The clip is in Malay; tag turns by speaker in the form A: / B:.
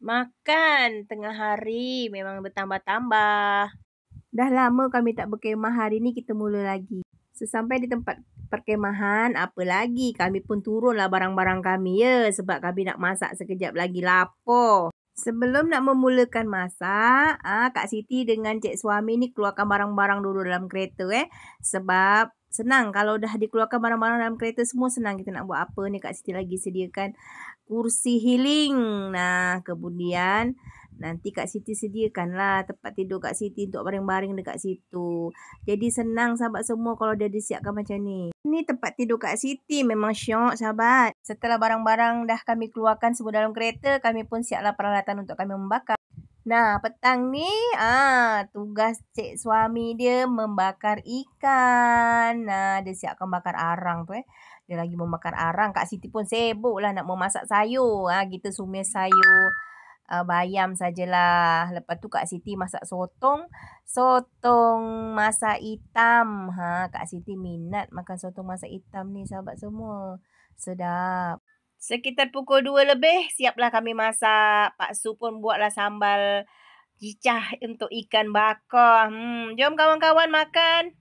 A: Makan tengah hari memang bertambah-tambah. Dah lama kami tak berkemah, hari ni kita mula lagi. Sesampai di tempat perkemahan, apa lagi? Kami pun turunlah barang-barang kami ya. Sebab kami nak masak sekejap lagi, lapar. Sebelum nak memulakan masak, Kak Siti dengan cik suami ni keluarkan barang-barang dulu dalam kereta. Sebab senang kalau dah dikeluarkan barang-barang dalam kereta semua senang kita nak buat apa ni. Kak Siti lagi sediakan kursi healing. Nah, kemudian nanti Kak Siti sediakanlah tempat tidur Kak Siti untuk baring-baring dekat situ. Jadi senang sahabat semua kalau dia disiapkan macam ni. Ini tempat tidur Kak Siti memang syok sahabat. Setelah barang-barang dah kami keluarkan semua dalam kereta, kami pun siaplah peralatan untuk kami membakar. Nah, petang ni tugas cik suami dia membakar ikan. Nah, dia siapkan bakar arang tu Dia lagi membakar arang. Kak Siti pun sibuk lah nak memasak sayur. Kita tumis sayur bayam sajalah. Lepas tu Kak Siti masak sotong. Sotong masak hitam. Kak Siti minat makan sotong masak hitam ni sahabat semua. Sedap. Sekitar pukul 2 lebih, siaplah kami masak. Pak Su pun buatlah sambal cicah untuk ikan bakar. Jom kawan-kawan makan.